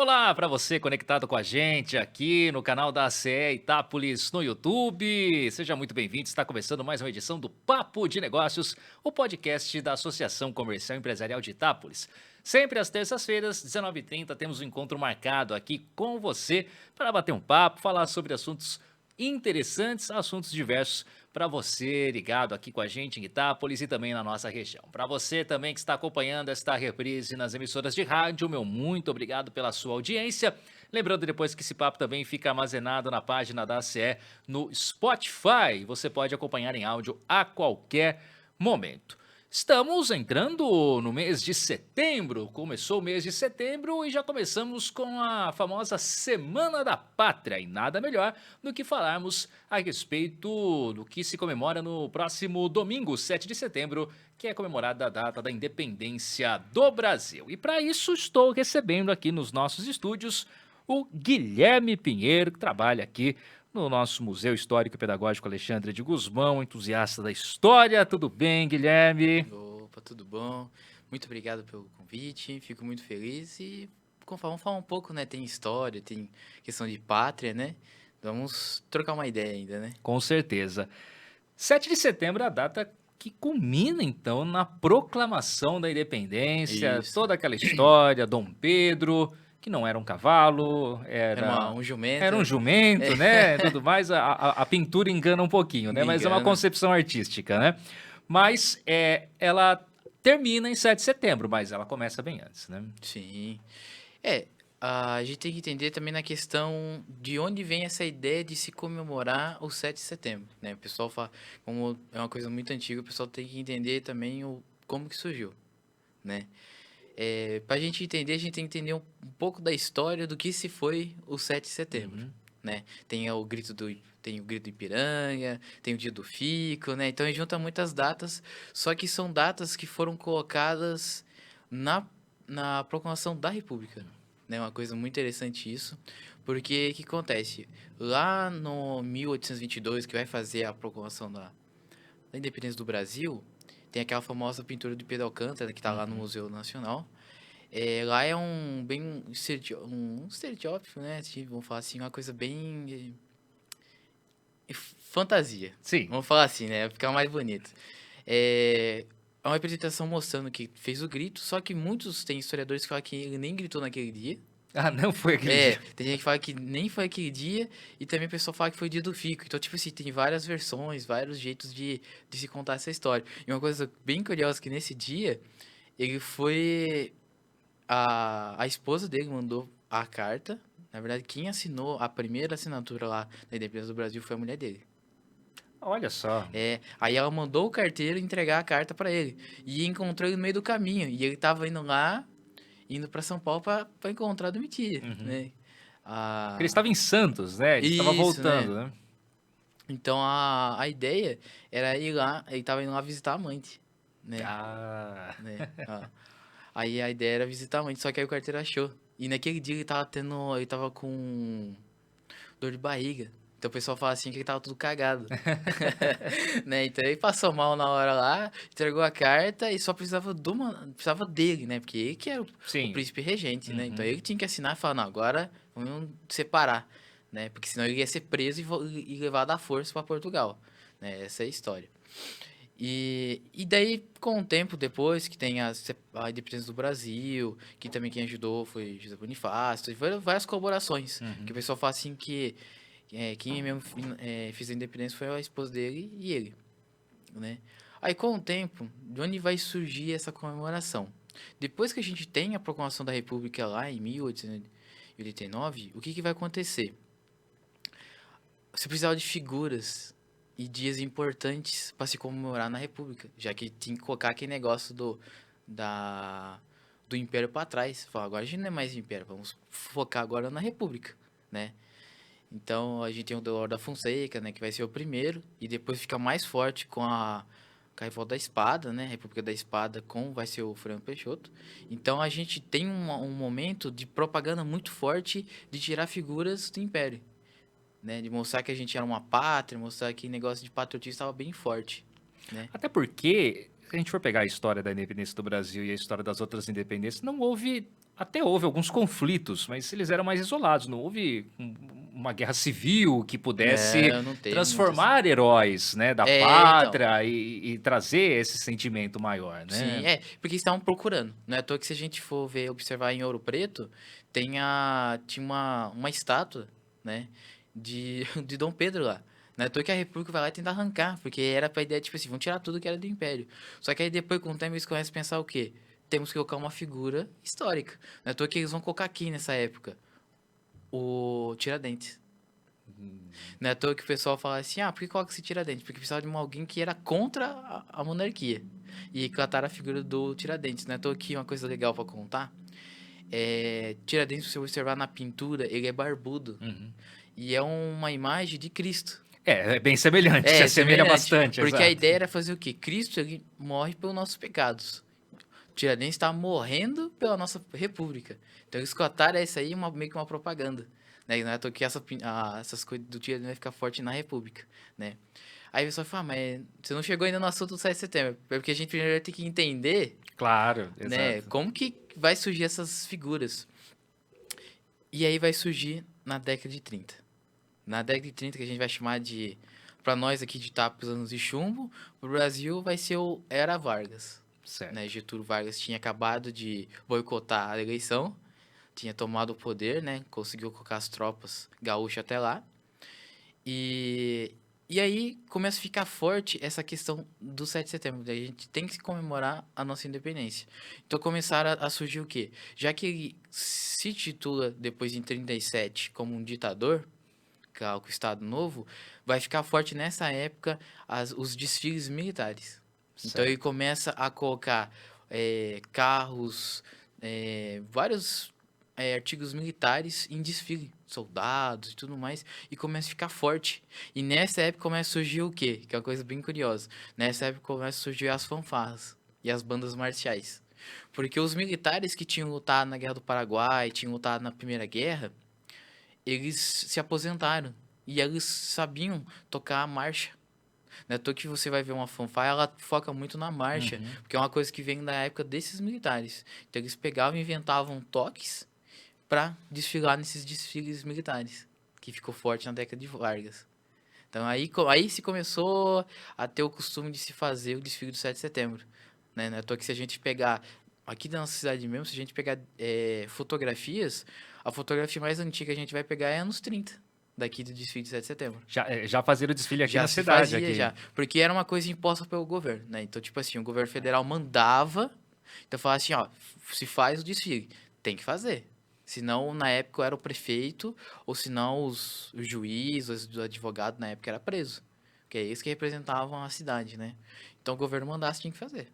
Olá para você conectado com a gente aqui no canal da ACE Itápolis no YouTube. Seja muito bem-vindo. Está começando mais uma edição do Papo de Negócios, o podcast da Associação Comercial e Empresarial de Itápolis. Sempre às terças-feiras, 19h30, temos um encontro marcado aqui com você para bater um papo, falar sobre assuntos interessantes, assuntos diversos para você ligado aqui com a gente em Itápolis e também na nossa região. Para você também que está acompanhando esta reprise nas emissoras de rádio, meu muito obrigado pela sua audiência. Lembrando depois que esse papo também fica armazenado na página da ACE no Spotify. Você pode acompanhar em áudio a qualquer momento. Estamos entrando no mês de setembro, começou o mês de setembro e já começamos com a famosa Semana da Pátria. E nada melhor do que falarmos a respeito do que se comemora no próximo domingo, 7 de setembro, que é comemorada a data da independência do Brasil. E para isso estou recebendo aqui nos nossos estúdios o Guilherme Pinheiro, que trabalha aqui no nosso Museu Histórico e Pedagógico Alexandre de Gusmão, entusiasta da história. Tudo bem, Guilherme? Opa, tudo bom? Muito obrigado pelo convite, fico muito feliz e vamos falar um pouco, né? Tem história, tem questão de pátria, né? Vamos trocar uma ideia ainda, né? Com certeza. 7 de setembro é a data que culmina, então, na proclamação da independência, Isso. toda aquela história, Dom Pedro, que não era um cavalo, Era um jumento. era um jumento, né? Tudo mais, a pintura engana um pouquinho, né? Me Mas é uma engana. concepção artística, né? Mas ela termina em 7 de setembro, mas ela começa bem antes, né? Sim. A gente tem que entender também na questão de onde vem essa ideia de se comemorar o 7 de setembro, né? O pessoal fala, como é uma coisa muito antiga, o pessoal tem que entender também como que surgiu, né? Pra gente entender, a gente tem que entender um pouco da história do que se foi o 7 de setembro, Uhum. né? Tem o grito do Ipiranga, tem o dia do Fico, né? Então, a gente junta muitas datas, só que são datas que foram colocadas na proclamação da República, né? Uma coisa muito interessante isso, porque o que acontece? Lá no 1822, que vai fazer a proclamação da independência do Brasil, tem aquela famosa pintura de Pedro Alcântara, que está lá no Museu Nacional. Lá é um estereótipo, né? Vamos falar assim, uma coisa bem fantasia. Sim. Vamos falar assim, né? Vai ficar mais bonito. É uma representação mostrando que fez o grito, só que tem historiadores que falam que ele nem gritou naquele dia. Ah, não foi aquele dia. Tem gente que fala que nem foi aquele dia, e também o pessoal fala que foi o dia do Fico. Então, tipo assim, tem várias versões, vários jeitos de se contar essa história. E uma coisa bem curiosa que nesse dia, ele foi... A esposa dele mandou a carta. Na verdade, quem assinou a primeira assinatura lá da independência do Brasil foi a mulher dele. Olha só. Aí ela mandou o carteiro entregar a carta pra ele. E encontrou ele no meio do caminho. E ele tava indo pra São Paulo pra encontrar a Domitila, né? Porque ele estava em Santos, né? Ele estava Isso, né? voltando, né? Então a ideia era ir lá, ele tava indo lá visitar a amante, né? Ah, Aí a ideia era visitar a amante, só que aí o carteiro achou. E naquele dia ele tava com dor de barriga. Então o pessoal fala assim que ele tava tudo cagado. Né? Então ele passou mal na hora lá, entregou a carta e só precisava dele, né? Porque ele que era o sim. príncipe regente, né? Então ele tinha que assinar e falar, não, agora vamos separar, né? Porque senão ele ia ser preso e levado à força para Portugal, né? Essa é a história. E daí, com o tempo depois, que tem a independência do Brasil, que também quem ajudou foi José Bonifácio, teve várias colaborações. Que o pessoal fala assim que quem mesmo fez a independência foi a esposa dele e ele, né? Aí, com o tempo, de onde vai surgir essa comemoração? Depois que a gente tem a proclamação da República lá em 1889, o que vai acontecer? Você precisava de figuras e dias importantes para se comemorar na República, já que tinha que colocar aquele negócio do Império para trás. Falar, agora a gente não é mais Império, vamos focar agora na República, né? Então a gente tem o Deodoro da Fonseca, né, que vai ser o primeiro, e depois fica mais forte com a Revolta da Espada, né, República da Espada vai ser o Fernando Peixoto. Então a gente tem um momento de propaganda muito forte de tirar figuras do Império, né, de mostrar que a gente era uma pátria, mostrar que o negócio de patriotismo estava bem forte, né. Até porque, se a gente for pegar a história da independência do Brasil e a história das outras independências, não houve até houve alguns conflitos, mas eles eram mais isolados. Não houve uma guerra civil que pudesse Não, não teve muito assim. transformar heróis, né, da Então. pátria e trazer esse sentimento maior, Sim, né? porque eles estavam procurando. Não é à toa que se a gente for ver, observar em Ouro Preto, tinha uma estátua, né, de Dom Pedro lá. Não é à toa que a República vai lá e tenta arrancar, porque era pra ideia, tipo assim, vão tirar tudo que era do Império. Só que aí depois, com o tempo, eles começam a pensar o quê? Temos que colocar uma figura histórica. Não é à toa que eles vão colocar aqui nessa época, o Tiradentes. Não é à toa que o pessoal fala assim, por que coloca esse Tiradentes? Porque precisava de alguém que era contra a monarquia. E cataram a figura do Tiradentes. Não é à toa que uma coisa legal pra contar, Tiradentes, se você observar na pintura, ele é barbudo. Uhum. E é uma imagem de Cristo. É bem semelhante, se assemelha Semelhante. bastante, Porque a exato. ideia era fazer o quê? Cristo, ele morre pelos nossos pecados. Tiradentes está morrendo pela nossa república. Então eles cotaram isso aí meio que uma propaganda. Né? Não é à toa que essas coisas do Tiradentes vai ficar forte na república. Né? Aí o pessoal fala, mas você não chegou ainda no assunto do 7 de setembro. Porque a gente primeiro tem que entender, Claro, né, exato. como que vai surgir essas figuras. E aí vai surgir na década de 30. Na década de 30, que a gente vai chamar de, para nós aqui de Tapos, Anos de Chumbo, o Brasil vai ser o Era Vargas. Né? Certo. Getúlio Vargas tinha acabado de boicotar a eleição, tinha tomado o poder, né? Conseguiu colocar as tropas gaúchas até lá. E aí começa a ficar forte essa questão do 7 de setembro. A gente tem que comemorar a nossa independência. Então começaram a surgir o quê? Já que ele se titula depois em 37 como um ditador, que é o Estado Novo, vai ficar forte nessa época os desfiles militares. Então ele Certo. começa a colocar carros, vários artigos militares em desfile, soldados e tudo mais, e começa a ficar forte. E nessa época começa a surgir o quê? Que é uma coisa bem curiosa. Nessa época começa a surgir as fanfarras e as bandas marciais. Porque os militares que tinham lutado na Guerra do Paraguai, tinham lutado na Primeira Guerra, eles se aposentaram. E eles sabiam tocar a marcha. Não é à toa que você vai ver uma fanfarra, ela foca muito na marcha, Uhum. porque é uma coisa que vem da época desses militares. Então eles pegavam e inventavam toques para desfilar nesses desfiles militares, que ficou forte na década de Vargas. Então aí se começou a ter o costume de se fazer o desfile do 7 de setembro. Né? Não é à toa que se a gente pegar, aqui da nossa cidade mesmo, se a gente pegar fotografias, a fotografia mais antiga que a gente vai pegar é anos 30, daqui do desfile de 7 de setembro. Já fazer o desfile aqui Já na se cidade, fazia, aqui. já. Porque era uma coisa imposta pelo governo, né? Então, tipo assim, o governo federal mandava, então falava assim, ó, se faz o desfile, tem que fazer. Senão, na época, era o prefeito, ou senão os juízes, os advogados, na época, era preso. Porque é eles que representavam a cidade, né? Então, o governo mandasse, tinha que fazer.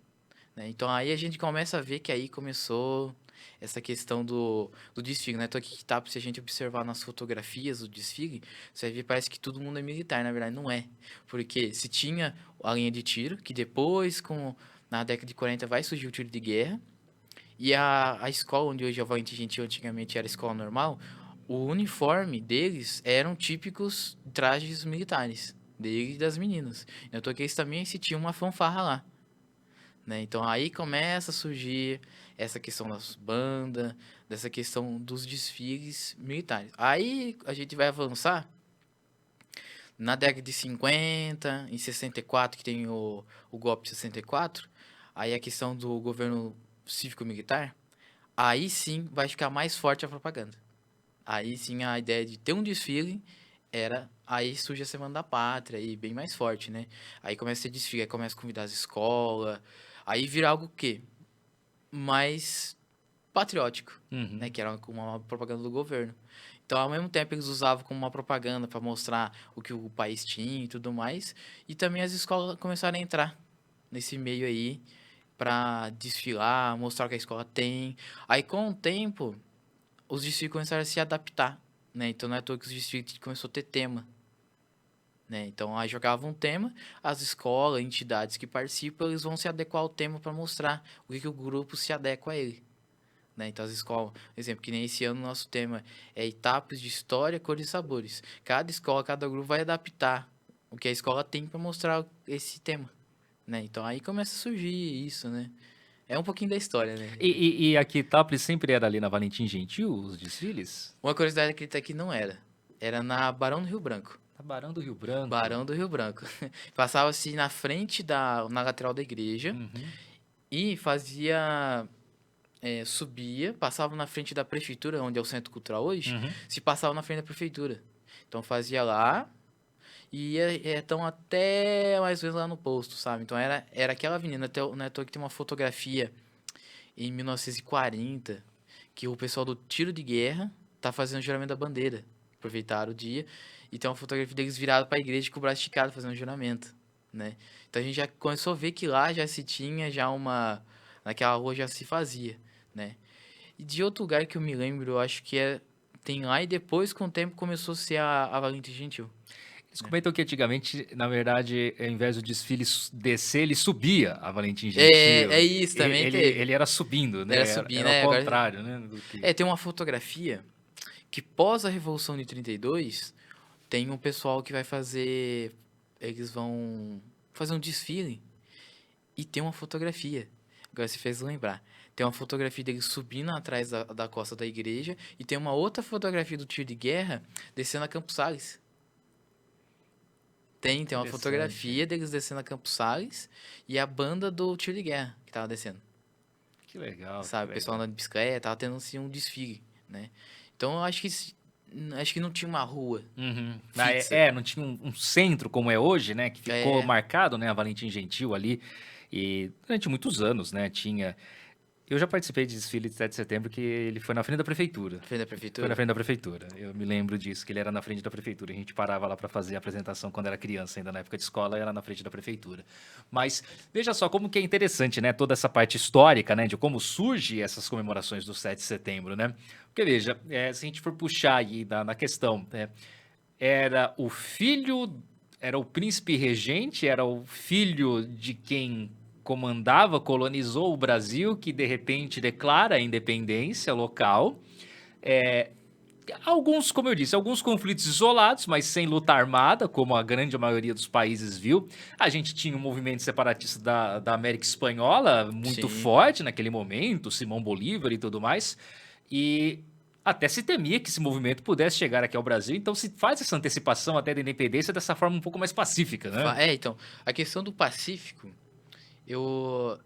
Né? Então, aí a gente começa a ver que aí começou essa questão do desfile, né? Tô aqui que tá, se a gente observar nas fotografias do desfile, você vai ver, parece que todo mundo é militar, na verdade não é. Porque se tinha a linha de tiro, que depois, na década de 40, vai surgir o tiro de guerra, e a escola onde hoje a Valente Gentil antigamente era escola normal, o uniforme deles eram típicos trajes militares, dele e das meninas. Eu tô aqui, eles também se tinha uma fanfarra lá. Né? Então aí começa a surgir essa questão das bandas, dessa questão dos desfiles militares. Aí a gente vai avançar na década de 50, em 64, que tem o golpe de 64, aí a questão do governo cívico-militar, aí sim vai ficar mais forte a propaganda. Aí sim a ideia de ter um desfile aí surge a Semana da Pátria, e bem mais forte, né? Aí começa a ter desfile, aí começa a convidar as escolas, aí vira algo que mais patriótico, né? Uhum. Que era uma propaganda do governo. Então, ao mesmo tempo, eles usavam como uma propaganda para mostrar o que o país tinha e tudo mais, e também as escolas começaram a entrar nesse meio aí para desfilar, mostrar o que a escola tem. Aí, com o tempo, os desfiles começaram a se adaptar, né? Então, não é à toa que os desfiles começou a ter tema. Né? Então, aí jogava um tema, as escolas, entidades que participam, eles vão se adequar ao tema para mostrar o que o grupo se adequa a ele. Né? Então, as escolas, por exemplo, que nem esse ano, nosso tema é etapas de história, cores e sabores. Cada escola, cada grupo vai adaptar o que a escola tem para mostrar esse tema. Né? Então, aí começa a surgir isso, né? É um pouquinho da história, né? E aqui Itápolis sempre era ali na Valentim Gentil, os desfiles? Uma curiosidade que aqui não era. Era na Barão do Rio Branco. Na Barão do Rio Branco. Barão do Rio Branco. Passava-se na frente na lateral da igreja Uhum. e fazia, subia, passava na frente da prefeitura, onde é o Centro Cultural hoje, Uhum. se passava na frente da prefeitura. Então fazia lá e ia então até mais ou menos lá no posto, sabe? Então era aquela avenida, até, não é à toa que tem uma fotografia em 1940 que o pessoal do tiro de guerra tá fazendo o juramento da bandeira. Aproveitaram o dia e tem uma fotografia deles virado para a igreja com o braço esticado fazendo o juramento, né? Então a gente já começou a ver que lá já se tinha já naquela rua já se fazia, né? E de outro lugar que eu me lembro, eu acho que tem lá e depois com o tempo começou a ser a Valentim Gentil. Eles comentam que antigamente, na verdade, ao invés do desfile descer, ele subia a Valentim É Gentil. isso, também teve. Ele era subindo, né? Era subir, Era ao né? Agora, contrário, né? Do que... tem uma fotografia que pós a Revolução de 32, tem um pessoal que vai fazer. Eles vão fazer um desfile e tem uma fotografia. Agora você fez lembrar. Tem uma fotografia deles subindo atrás da costa da igreja e tem uma outra fotografia do tiro de guerra descendo a Campos Sales. Tem uma Interessante. fotografia deles descendo a Campos Sales e a banda do tiro de guerra que tava descendo. Que legal. Sabe, o que pessoal legal. andando de bicicleta, tava tendo assim um desfile, né? Então eu acho que não tinha uma rua Uhum. fixa. Não tinha um centro como é hoje, né? Que ficou É, marcado, né? A Valentim Gentil ali. E durante muitos anos, né? Tinha. Eu já participei de desfile de 7 de setembro que ele foi na frente da prefeitura. frente da Foi na prefeitura. frente da prefeitura. Eu me lembro disso, que ele era na frente da prefeitura. A gente parava lá para fazer a apresentação quando era criança, ainda na época de escola, era na frente da prefeitura. Mas veja só como que é interessante, né? Toda essa parte histórica, né? De como surge essas comemorações do 7 de setembro, né? Porque veja, se a gente for puxar aí na questão, né? Era o filho, era o príncipe regente, era o filho de quem comandava, colonizou o Brasil, que de repente declara a independência local. É, alguns, como eu disse, alguns conflitos isolados, mas sem luta armada, como a grande maioria dos países viu. A gente tinha um movimento separatista da América Espanhola muito Sim. forte naquele momento, Simão Bolívar e tudo mais. E até se temia que esse movimento pudesse chegar aqui ao Brasil, então se faz essa antecipação até da independência dessa forma um pouco mais pacífica, né? Então, a questão do Pacífico, eu,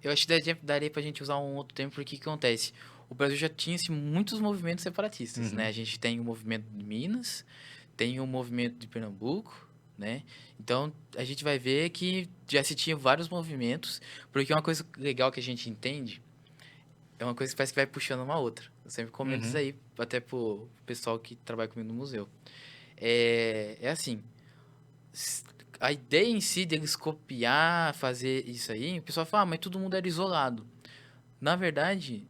eu acho que daria pra gente usar um outro termo, porque o que acontece? O Brasil já tinha assim, muitos movimentos separatistas, né? Uhum. A gente tem o movimento de Minas, tem o movimento de Pernambuco, né? Então, a gente vai ver que já se tinha vários movimentos, porque uma coisa legal que a gente entende é uma coisa que parece que vai puxando uma outra. Eu sempre comento isso Uhum. aí, até pro pessoal que trabalha comigo no museu. É assim, s- a ideia em si deles copiar, fazer isso aí, o pessoal fala, mas todo mundo era isolado. Na verdade,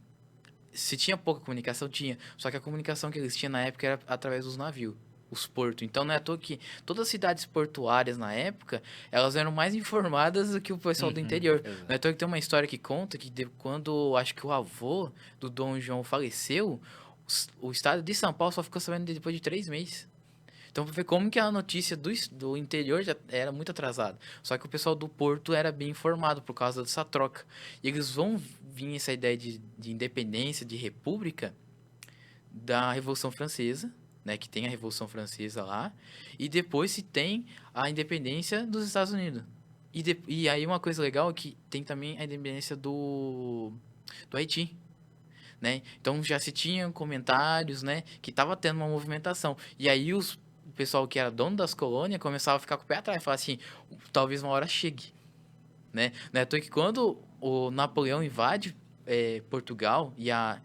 se tinha pouca comunicação, tinha. Só que a comunicação que eles tinham na época era através dos navios, os portos. Então não é à toa que todas as cidades portuárias na época, elas eram mais informadas do que o pessoal do Uhum. interior. Não é à Exato. toa que tem uma história que conta que quando acho que o avô do Dom João faleceu, o estado de São Paulo só ficou sabendo depois de 3 meses. Então, pra ver como que a notícia do interior já era muito atrasada. Só que o pessoal do Porto era bem informado por causa dessa troca. E eles vão vir essa ideia de independência, de república, da Revolução Francesa, né? Que tem a Revolução Francesa lá. E depois se tem a independência dos Estados Unidos. E aí uma coisa legal é que tem também a independência do Haiti. Né? Então já se tinha comentários, né, que tava tendo uma movimentação. E aí o pessoal que era dono das colônias começava a ficar com o pé atrás, falar assim, talvez uma hora chegue, né? Não é à toa que quando o Napoleão invade Portugal e a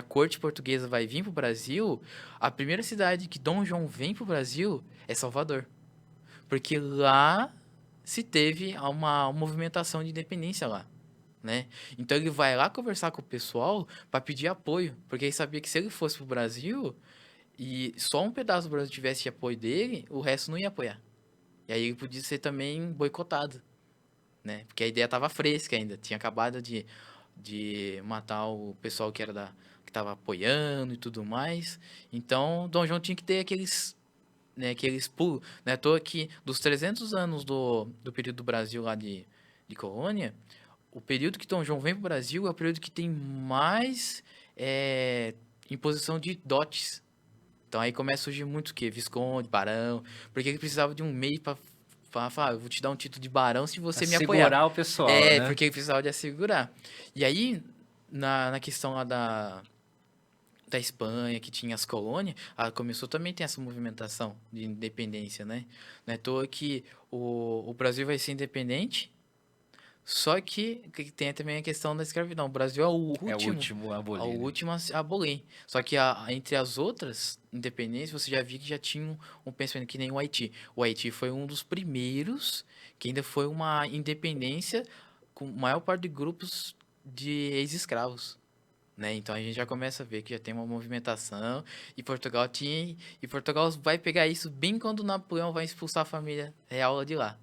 corte portuguesa vai vir pro Brasil, a primeira cidade que Dom João vem pro Brasil é Salvador. Porque lá se teve uma movimentação de independência lá. Né? Então ele vai lá conversar com o pessoal para pedir apoio, porque ele sabia que se ele fosse pro Brasil e só um pedaço do Brasil tivesse apoio dele, o resto não ia apoiar. E aí ele podia ser também boicotado, né? Porque a ideia tava fresca ainda, tinha acabado de matar o pessoal que era que tava apoiando e tudo mais. Então, Dom João tinha que ter aqueles pulos, né? À toa que dos 300 anos do período do Brasil lá de colônia, o período que Dom João vem pro Brasil é o período que tem mais imposição de dotes. Então aí começa a surgir muito o quê? Visconde, barão. Porque ele precisava de um meio pra falar, eu vou te dar um título de barão se você me apoiar. Segurar o pessoal, né? Porque ele precisava de assegurar. E aí, na questão lá da Espanha, que tinha as colônias, começou também a ter essa movimentação de independência, né? Não é à toa que o Brasil vai ser independente, só que tem também a questão da escravidão. O Brasil é o É o último, último a é abolir, o né? último a abolir. Só que entre as outras independências, você já viu que já tinha um pensamento que nem o Haiti. O Haiti foi um dos primeiros que ainda foi uma independência com maior parte de grupos de ex-escravos. Né? Então a gente já começa a ver que já tem uma movimentação e Portugal vai pegar isso bem quando Napoleão vai expulsar a família real de lá,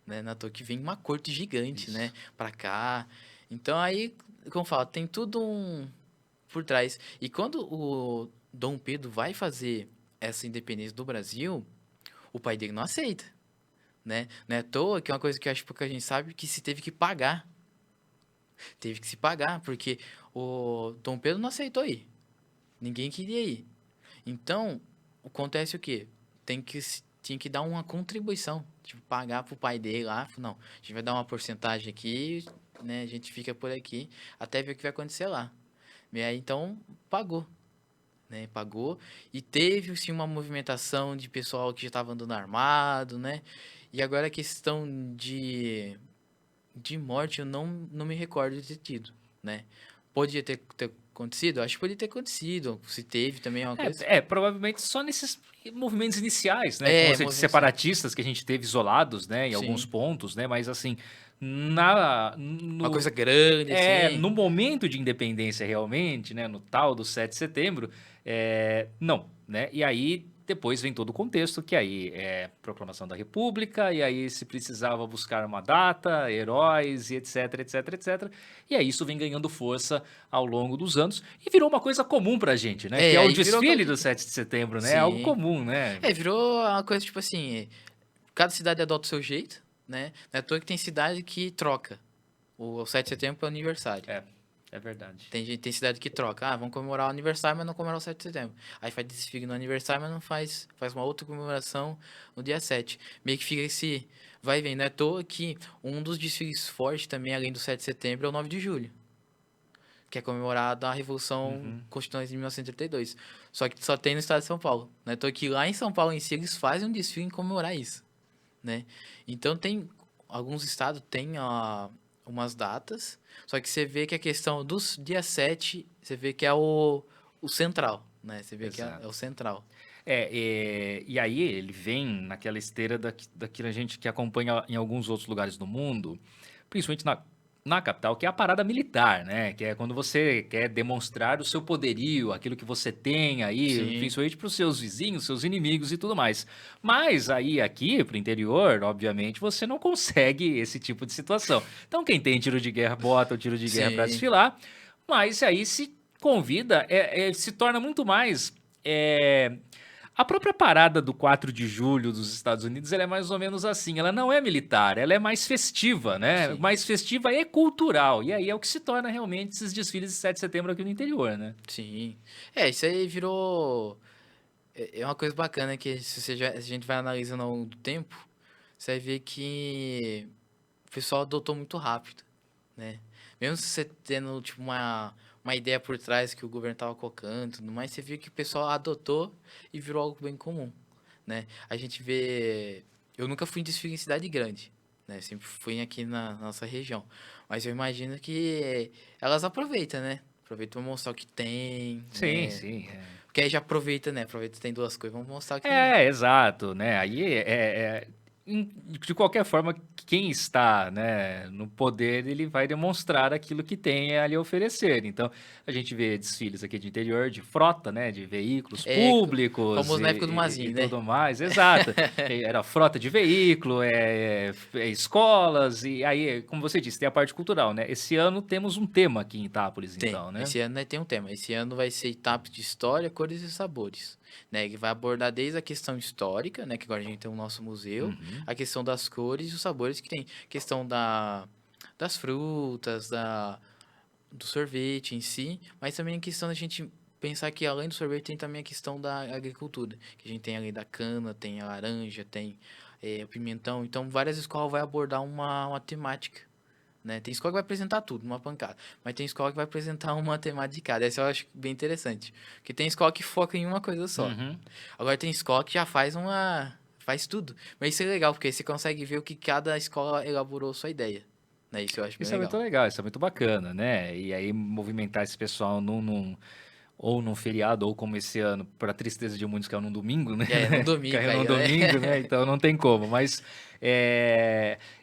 né? Na toa que vem uma corte gigante, Isso. né, para cá. Então aí, como fala, tem tudo por trás. E quando o Dom Pedro vai fazer essa independência do Brasil, o pai dele não aceita, né? Não é à toa que é uma coisa que eu acho que pouca gente sabe que se teve que pagar. Teve que se pagar, porque o Dom Pedro não aceitou ir. Ninguém queria ir. Então, acontece o quê? Tinha que dar uma contribuição. Tipo, pagar pro pai dele lá. Não, a gente vai dar uma porcentagem aqui, né? A gente fica por aqui até ver o que vai acontecer lá. E aí, então, pagou. Né? Pagou. E teve, sim, uma movimentação de pessoal que já estava andando armado, né? E agora a questão de morte eu não me recordo de ter tido, né? Podia ter acontecido? Acho que podia ter acontecido. Se teve também é uma coisa. Provavelmente só nesses movimentos iniciais, né? Como você disse, Movimentação. separatistas que a gente teve isolados, né? Em alguns Sim. pontos, né? Mas assim, na, Uma no, coisa grande, no assim. momento de independência realmente, né? No tal do 7 de setembro, não, né? E aí depois vem todo o contexto, que aí é proclamação da República, e aí se precisava buscar uma data, heróis e etc, etc, etc. E aí isso vem ganhando força ao longo dos anos e virou uma coisa comum pra gente, né? Que é o Aí virou desfile aquela. do 7 de setembro, né? É algo Sim. comum, né? Virou uma coisa tipo assim. Cada cidade adota o seu jeito, né? Não é à toa que tem cidade que troca. O 7 de setembro é o aniversário. É, é verdade. Tem cidade que troca. Vamos comemorar o aniversário, mas não comemorar o 7 de setembro. Aí faz desfile no aniversário, mas não faz uma outra comemoração no dia 7. Meio que fica esse vai e vem. Não é à toa que um dos desfiles fortes também, além do 7 de setembro, é o 9 de julho. Que é comemorada a Revolução Uhum. Constituinte de 1932. Só que só tem no estado de São Paulo. Não é à toa que lá em São Paulo em si eles fazem um desfile em comemorar isso, né? Então tem alguns estados têm umas datas, só que você vê que a questão dos dia 7 você vê que é o central, né? Você vê que é o Exato. central. E aí ele vem naquela esteira daquilo a gente que acompanha em alguns outros lugares do mundo, principalmente na capital, que é a parada militar, né? Que é quando você quer demonstrar o seu poderio, aquilo que você tem aí, Sim. principalmente para os seus vizinhos, seus inimigos e tudo mais. Mas aí aqui, pro interior, obviamente, você não consegue esse tipo de situação. Então quem tem tiro de guerra bota o tiro de guerra para Sim. desfilar, mas aí se convida, se torna muito mais. é, a própria parada do 4 de julho dos Estados Unidos, ela é mais ou menos assim. Ela não é militar, ela é mais festiva, né? Sim. Mais festiva e cultural. E aí é o que se torna realmente esses desfiles de 7 de setembro aqui no interior, né? Sim. Isso aí virou é uma coisa bacana que se a gente vai analisando ao longo do tempo, você vai ver que o pessoal adotou muito rápido, né? Mesmo você tendo, tipo, uma ideia por trás que o governo tava colocando, e tudo mais, você viu que o pessoal adotou e virou algo bem comum, né? A gente vê... Eu nunca fui em desfile em cidade grande, né? Sempre fui aqui na nossa região. Mas eu imagino que elas aproveitam, né? Aproveitam pra mostrar o que tem, Sim, né? sim. Porque aí já aproveita, né? Aproveita que tem duas coisas, vamos mostrar o que tem. Exato, né? Aí de qualquer forma, quem está, né, no poder, ele vai demonstrar aquilo que tem a lhe oferecer. Então, a gente vê desfiles aqui de interior, de frota, né, de veículos É, públicos famoso na época do e Mazinho, né? tudo mais. Exato. Era frota de veículo, escolas, e aí, como você disse, tem a parte cultural, né? Esse ano temos um tema aqui em Itápolis, Tem. então, né? Esse ano né, tem um tema. Esse ano vai ser etapas de história, cores e sabores. Né? Que vai abordar desde a questão histórica, né? Que agora a gente tem o nosso museu, Uhum. a questão das cores e os sabores que tem. Questão das frutas, do sorvete em si, mas também a questão da gente pensar que além do sorvete tem também a questão da agricultura, que a gente tem além da cana, tem a laranja, tem o pimentão, então várias escolas vai abordar uma temática, né? Tem escola que vai apresentar tudo, uma pancada, mas tem escola que vai apresentar uma temática de cada, essa eu acho bem interessante, porque tem escola que foca em uma coisa só, Uhum. agora tem escola que já faz tudo, mas isso é legal, porque você consegue ver o que cada escola elaborou sua ideia, né? Isso eu acho bem Isso é muito legal. legal, isso é muito bacana, né? E aí movimentar esse pessoal ou num feriado, ou como esse ano, para tristeza de muitos, caiu num domingo, né? É, no domingo Caiu num caiu, né? domingo, né? Então não tem como. Mas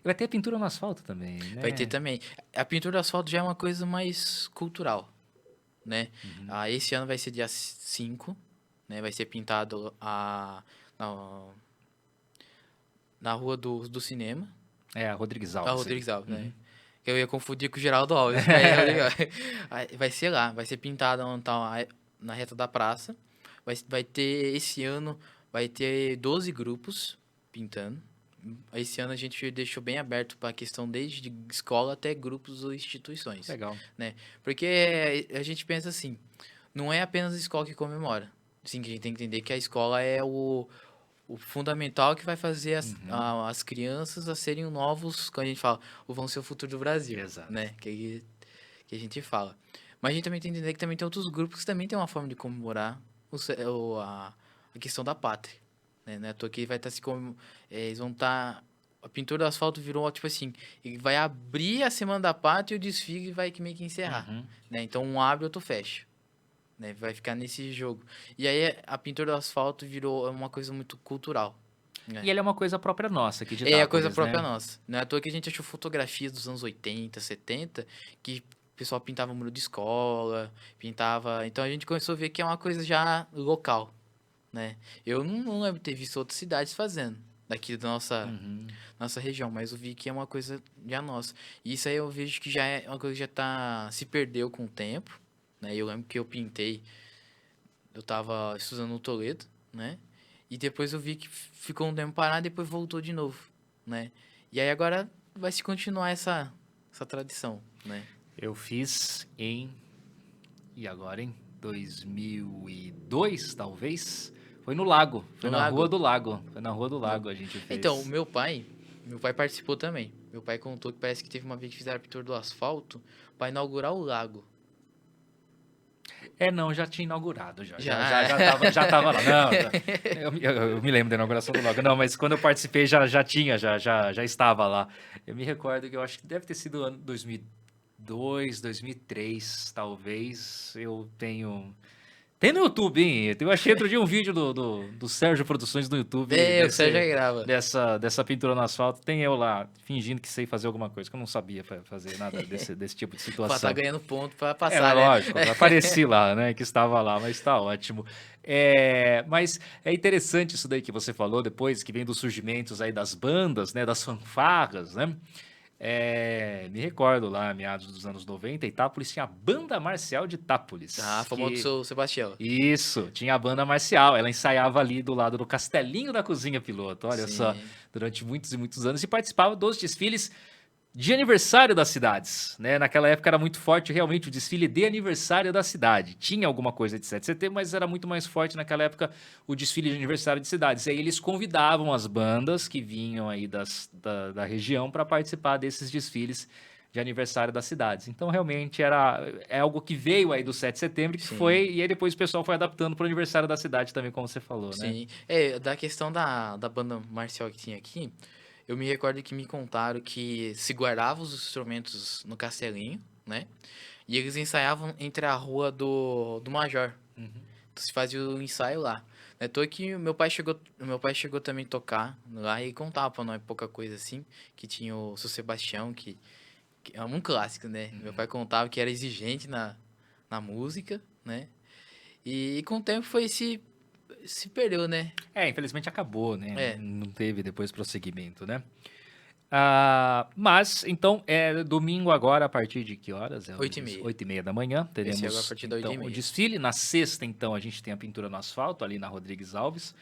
vai ter pintura no asfalto também, Vai ter né? também. A pintura do asfalto já é uma coisa mais cultural, né? Uhum. Esse ano vai ser dia 5, né? Vai ser pintado na, na rua do cinema, É, a Rodrigues a Alves ali. Rodrigues Alves, né? Uhum. Eu ia confundir com o Geraldo Alves, mas é Rodrigues Alves. Aí vai ser lá, vai ser pintado na reta da praça. Vai ter, esse ano, vai ter 12 grupos pintando. Esse ano a gente deixou bem aberto para a questão desde escola até grupos ou instituições, Legal. né? Porque a gente pensa assim, não é apenas a escola que comemora. Sim, que a gente tem que entender que a escola é o fundamental que vai fazer Uhum. as crianças a serem novos, quando a gente fala, vão ser o futuro do Brasil, Exato. né? Que a gente fala. Mas a gente também tem que entender que também tem outros grupos que também tem uma forma de comemorar a questão da pátria, né? Não é à toa que vai estar eles vão estar... A pintura do asfalto virou, tipo assim, ele vai abrir a Semana da Pátria e o desfile vai meio que encerrar, Uhum. né? Então um abre, outro fecha, né? Vai ficar nesse jogo. E aí a pintura do asfalto virou uma coisa muito cultural, né? E ele é uma coisa própria nossa aqui de É a coisa Itápolis, própria né? nossa. Não é à toa que a gente achou fotografias dos anos 80, 70, que o pessoal pintava muro de escola, pintava. Então a gente começou a ver que é uma coisa já local, né? Eu não lembro de ter visto outras cidades fazendo daqui da Uhum. nossa região, mas eu vi que é uma coisa já nossa. E isso aí eu vejo que já é uma coisa que se perdeu com o tempo, né? Eu lembro que eu pintei, eu tava estudando no Toledo, né? E depois eu vi que ficou um tempo parado e depois voltou de novo, né? E aí agora vai se continuar essa tradição, né? Eu fiz e agora em 2002, talvez? Foi no Lago, foi No na Rua lago. do Lago. Foi na Rua do No... Lago a gente Então, o fez. meu pai participou também. Meu pai contou que parece que teve uma vez que fizeram a pintura do asfalto para inaugurar o lago. Não, já tinha inaugurado já. Já, Já. já, já tava lá. Não, eu me lembro da inauguração do Lago. Não, mas quando eu participei já tinha, já estava lá. Eu me recordo que eu acho que deve ter sido ano 2002, 2003, talvez. Eu tenho... Tem no YouTube, hein? Eu achei outro dia um vídeo do Sérgio Produções no YouTube É, o Sérgio aí grava. dessa pintura no asfalto. Tem eu lá, fingindo que sei fazer alguma coisa, que eu não sabia fazer nada desse tipo de Pô, tá situação. ganhando ponto pra Mas passar, né? lógico, apareci lá, né? Que estava lá, mas tá ótimo. Mas é interessante isso daí que você falou depois, que vem dos surgimentos aí das bandas, né? Das fanfarras, né? Me recordo lá, meados dos anos 90, Itápolis tinha a Banda Marcial de Ah, Itápolis, famoso do que... seu Sebastião. Isso, tinha a banda marcial, ela ensaiava ali do lado do Castelinho da Cozinha Piloto, olha só, Sim. durante muitos e muitos anos, e participava dos desfiles de aniversário das cidades, né? Naquela época era muito forte realmente o desfile de aniversário da cidade. Tinha alguma coisa de 7 de setembro, mas era muito mais forte naquela época o desfile de aniversário de cidades. E aí eles convidavam as bandas que vinham aí da região para participar desses desfiles de aniversário das cidades. Então realmente é algo que veio aí do 7 de setembro que Sim. foi, e aí depois o pessoal foi adaptando para o aniversário da cidade também, como você falou, né? Sim. Da questão da banda marcial que tinha aqui, eu me recordo que me contaram que se guardavam os instrumentos no castelinho, né? E eles ensaiavam entre a rua do Major. Uhum. Então se fazia o ensaio lá. É toa que meu pai chegou também a tocar lá e contava pra nós pouca coisa assim, que tinha o seu Sebastião, que é um clássico, né? Meu pai contava que era exigente na música, né? E com o tempo se perdeu, né? Infelizmente acabou, né? É, Não teve depois prosseguimento, né? Mas, então, domingo agora, a partir de que horas? 8h30. 8h30 da manhã. Vai ser agora a Teremos, partir da então, o 8h30. desfile. Na sexta, então, a gente tem a pintura no asfalto, ali na Rodrigues Alves.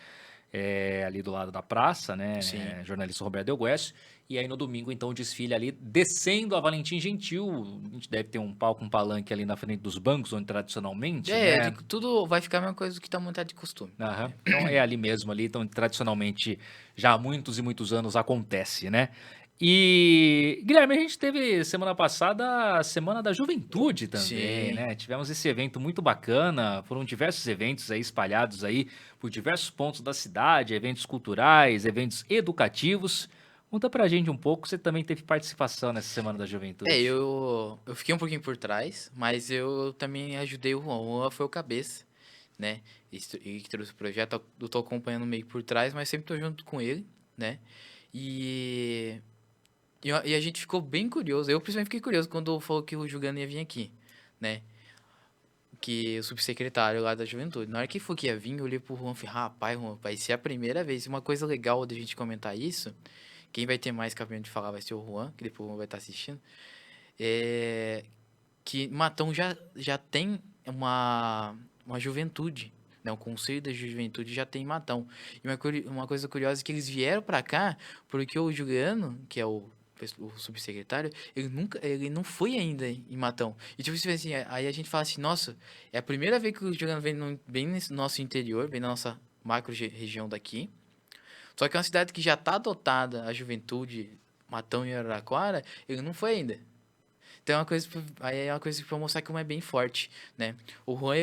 ali do lado da praça, né? Sim. Jornalista Roberto Delguesso. E aí no domingo, então, o desfile ali, descendo a Valentim Gentil. A gente deve ter um palco, um palanque ali na frente dos bancos, onde tradicionalmente, né? Tudo vai ficar a mesma coisa do que tá montado de costume. Aham. Então é ali mesmo, ali, então tradicionalmente já há muitos e muitos anos acontece, né? E, Guilherme, a gente teve semana passada a Semana da Juventude também, Sim. né? Tivemos esse evento muito bacana, foram diversos eventos aí espalhados aí por diversos pontos da cidade, eventos culturais, eventos educativos. Conta pra gente um pouco, você também teve participação nessa Semana da Juventude. Eu fiquei um pouquinho por trás, mas eu também ajudei o Juan. O Juan foi o cabeça, né? E que trouxe o projeto. Eu tô acompanhando meio por trás, mas sempre tô junto com ele, né? E, e a gente ficou bem curioso. Eu principalmente fiquei curioso quando falou que o Jugano ia vir aqui, né? Que o subsecretário lá da Juventude. Na hora que foi que ia vir, eu olhei pro Juan e falei, rapaz, Juan, vai ser a primeira vez. Uma coisa legal da gente comentar isso, quem vai ter mais cabimento de falar vai ser o Juan, que depois o Juan vai estar assistindo, é que Matão já tem uma juventude, né? O Conselho da Juventude já tem em Matão. E uma coisa curiosa é que eles vieram para cá porque o Juliano, que é o subsecretário, ele não foi ainda em Matão. E tipo assim, aí a gente fala assim, nossa, é a primeira vez que o Juliano vem bem nesse nosso interior, bem na nossa região daqui. Só que é uma cidade que já está dotada a juventude, Matão e Araraquara, ele não foi ainda. Então aí é uma coisa pra mostrar que uma é bem forte, né? O Juan,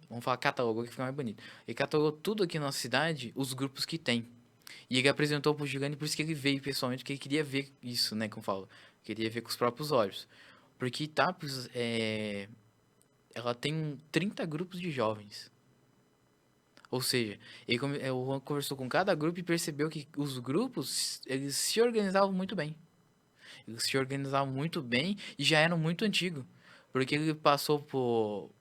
vamos falar catalogou, que fica mais bonito. Ele catalogou tudo aqui na nossa cidade, os grupos que tem. E ele apresentou pro Gigante, por isso que ele veio pessoalmente, porque ele queria ver isso, né, como eu falo. Queria ver com os próprios olhos. Porque Itápolis, ela tem 30 grupos de jovens. Ou seja, o Juan conversou com cada grupo e percebeu que os grupos, eles se organizavam muito bem. Eles se organizavam muito bem e já eram muito antigos. Porque ele passou pro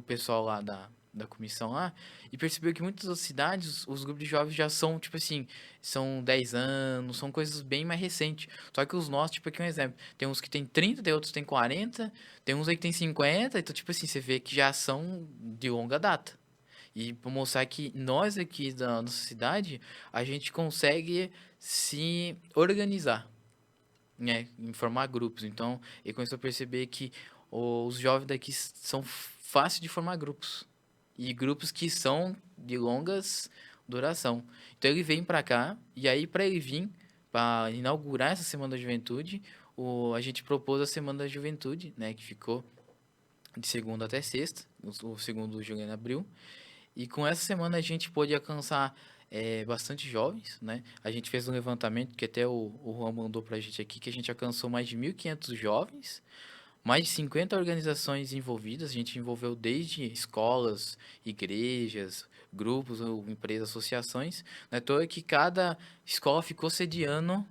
pessoal lá da comissão lá e percebeu que muitas das cidades, os grupos de jovens já são, tipo assim, são 10 anos, são coisas bem mais recentes. Só que os nossos, tipo aqui um exemplo, tem uns que tem 30, tem outros que tem 40, tem uns aí que tem 50, então tipo assim, você vê que já são de longa data. E para mostrar que nós aqui da nossa cidade, a gente consegue se organizar, né, em formar grupos. Então, ele começou a perceber que os jovens daqui são fáceis de formar grupos. E grupos que são de longas duração. Então, ele vem para cá, e aí, para ele vir, para inaugurar essa Semana da Juventude, a gente propôs a Semana da Juventude, né, que ficou de segunda até sexta, o segundo Juliano abriu. E com essa semana a gente pôde alcançar bastante jovens, né? A gente fez um levantamento que até o Juan mandou pra gente aqui, que a gente alcançou mais de 1.500 jovens, mais de 50 organizações envolvidas. A gente envolveu desde escolas, igrejas, grupos, ou empresas, associações. Não é à toa que cada escola ficou sediando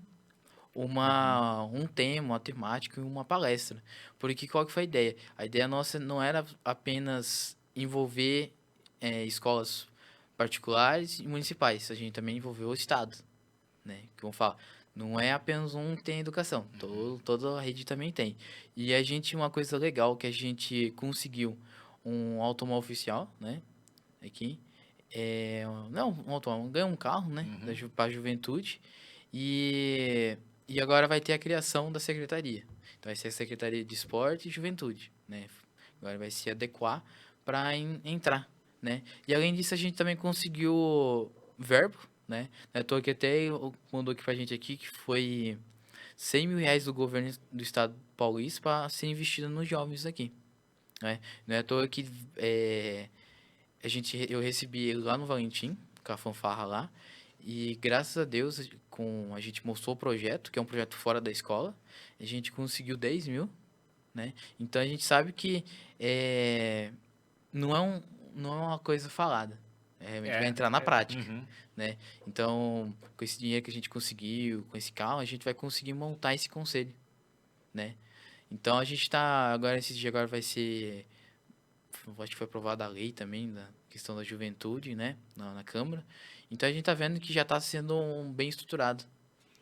Uhum. um tema, uma temática e uma palestra. Porque qual que foi a ideia? A ideia nossa não era apenas envolver escolas particulares e municipais, a gente também envolveu o Estado, né? Que vamos falar, não é apenas um que tem educação, Uhum. toda a rede também tem. E a gente, uma coisa legal que a gente conseguiu um automóvel oficial, né? Aqui. Não, um automóvel, ganhou um carro, né? Uhum. Para a juventude. E, e agora vai ter a criação da secretaria. Então vai ser a Secretaria de Esporte e Juventude, né? Agora vai se adequar para entrar, né? E além disso, a gente também conseguiu verbo, né? Eu tô aqui até mandou aqui pra gente aqui que foi R$ 100.000 do governo do estado paulista para ser investido nos jovens aqui, né? Não é à toa que eu recebi ele lá no Valentim, com a fanfarra lá, e graças a Deus a gente mostrou o projeto, que é um projeto fora da escola, a gente conseguiu 10 mil, né? Então a gente sabe que é, não é não é uma coisa falada, realmente vai É. entrar na prática, Uhum. né? Então, com esse dinheiro que a gente conseguiu, com esse carro, a gente vai conseguir montar esse conselho, né? Então a gente está agora esse dia agora vai ser, acho que foi aprovada a lei também da questão da juventude, né, na Câmara. Então a gente tá vendo que já está sendo bem estruturado,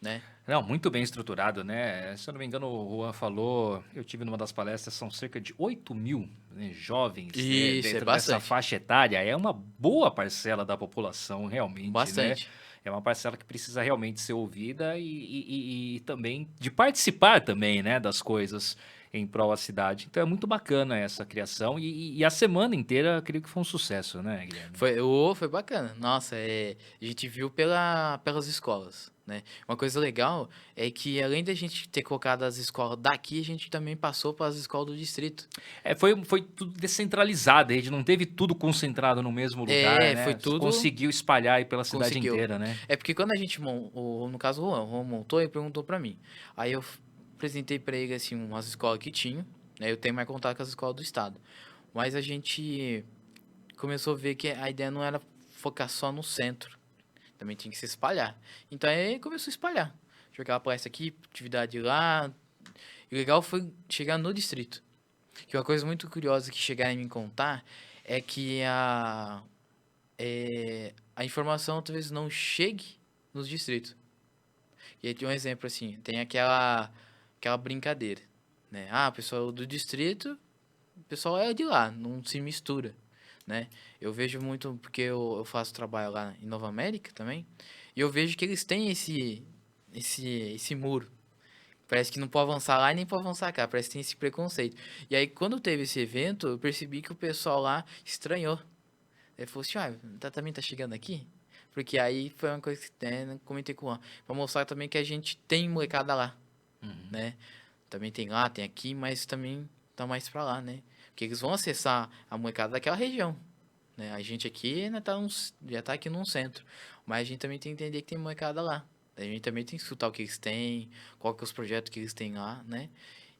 né? Não, muito bem estruturado, né? Se eu não me engano, o Juan falou, eu tive numa das palestras, são cerca de 8 mil, né, jovens, né, Isso, é dentro dessa bastante. faixa etária. É uma boa parcela da população, realmente, né? Bastante. É uma parcela que precisa realmente ser ouvida e também de participar também, né, das coisas em prol da cidade. Então é muito bacana essa criação e a semana inteira, eu creio que foi um sucesso, né, Guilherme? Foi bacana. Nossa, a gente viu pelas escolas, né? Uma coisa legal é que além da gente ter colocado as escolas daqui, a gente também passou para as escolas do distrito. Foi tudo descentralizado, a gente não teve tudo concentrado no mesmo lugar, Foi né? tudo Conseguiu espalhar aí pela cidade conseguiu. inteira, né? É porque quando a gente, no caso o Juan montou e perguntou para mim. Aí eu apresentei para ele, assim, umas escolas que tinham, né? Eu tenho mais contato com as escolas do estado. Mas a gente começou a ver que a ideia não era focar só no centro. Também tinha que se espalhar. Então aí começou a espalhar. Jogar a palestra aqui, atividade lá. E o legal foi chegar no distrito. Que uma coisa muito curiosa que chegaram a me contar é que a informação talvez não chegue nos distritos. E aí tem um exemplo assim, tem aquela brincadeira, né? Ah, o pessoal do distrito, o pessoal é de lá, não se mistura, né? Eu vejo muito, porque eu faço trabalho lá em Nova América também, e eu vejo que eles têm esse muro. Parece que não pode avançar lá e nem pode avançar cá, parece que tem esse preconceito. E aí, quando teve esse evento, eu percebi que o pessoal lá estranhou. Ele falou assim, também tá chegando aqui? Porque aí foi uma coisa que comentei com o Juan, pra mostrar também que a gente tem molecada lá, Uhum. né? Também tem lá, tem aqui, mas também tá mais pra lá, né? Porque eles vão acessar a molecada daquela região, né? A gente aqui né, já tá aqui num centro, mas a gente também tem que entender que tem molecada lá. A gente também tem que escutar o que eles têm, qual que é os projetos que eles têm lá, né?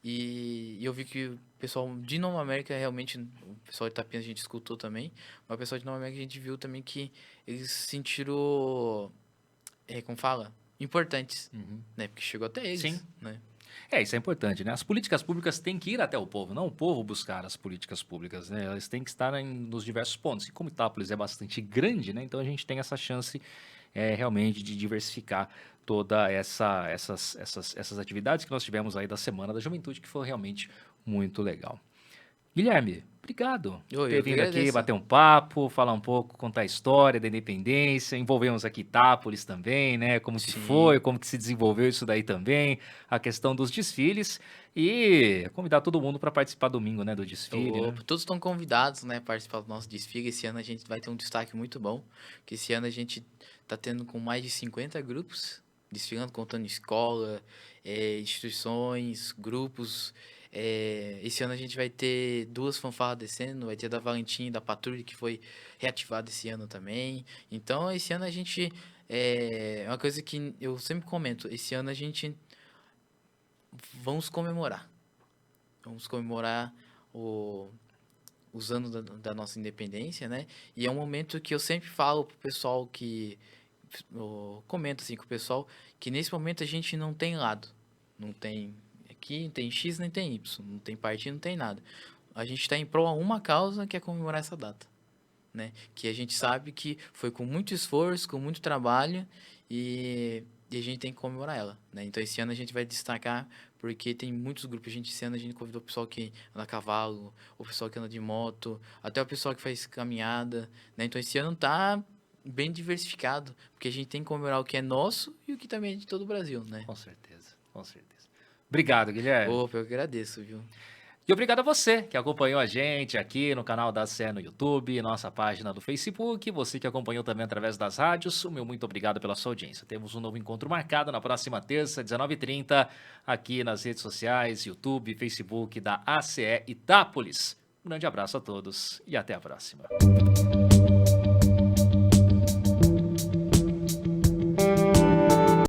E eu vi que o pessoal de Nova América realmente, o pessoal de Itapinas a gente escutou também, mas o pessoal de Nova América a gente viu também que eles se sentiram, como fala? Importantes, Uhum. né? Porque chegou até Sim. eles, né? Isso é importante, né? As políticas públicas têm que ir até o povo, não o povo buscar as políticas públicas, né? Elas têm que estar nos diversos pontos. E como Itápolis é bastante grande, né? Então a gente tem essa chance realmente de diversificar toda essas atividades que nós tivemos aí da Semana da Juventude, que foi realmente muito legal. Guilherme, obrigado por ter Eu que vindo aqui agradeço. bater um papo, falar um pouco, contar a história da independência. Envolvemos aqui Itápolis também, né? Como que Sim. foi, como que se desenvolveu isso daí também, a questão dos desfiles e convidar todo mundo para participar domingo, né, do desfile, né? Opa, todos estão convidados, né, a participar do nosso desfile. Esse ano a gente vai ter um destaque muito bom, que esse ano a gente tá tendo com mais de 50 grupos desfilando, contando escola, instituições, grupos. Esse ano a gente vai ter duas fanfarras descendo, vai ter a da Valentim e da Patrulha, que foi reativada esse ano também. Então, esse ano a gente, é uma coisa que eu sempre comento, esse ano a gente vamos comemorar. Vamos comemorar o, os anos da nossa independência, né? E é um momento que eu sempre falo pro pessoal que eu comento assim com o pessoal que nesse momento a gente não tem lado, não tem aqui, não tem X nem tem Y, não tem partido, não tem nada. A gente está em prol a uma causa que é comemorar essa data, né? Que a gente sabe que foi com muito esforço, com muito trabalho e a gente tem que comemorar ela, né? Então esse ano a gente vai destacar porque tem muitos grupos. Esse ano a gente convidou o pessoal que anda a cavalo, o pessoal que anda de moto, até o pessoal que faz caminhada, né? Então esse ano tá bem diversificado, porque a gente tem que comemorar o que é nosso e o que também é de todo o Brasil, né? Com certeza, com certeza. Obrigado, Guilherme. Opa, eu agradeço, viu? E obrigado a você que acompanhou a gente aqui no canal da CE no YouTube, nossa página do Facebook, você que acompanhou também através das rádios, o meu muito obrigado pela sua audiência. Temos um novo encontro marcado na próxima terça, 19h30, aqui nas redes sociais, YouTube, Facebook da ACE Itápolis. Um grande abraço a todos e até a próxima.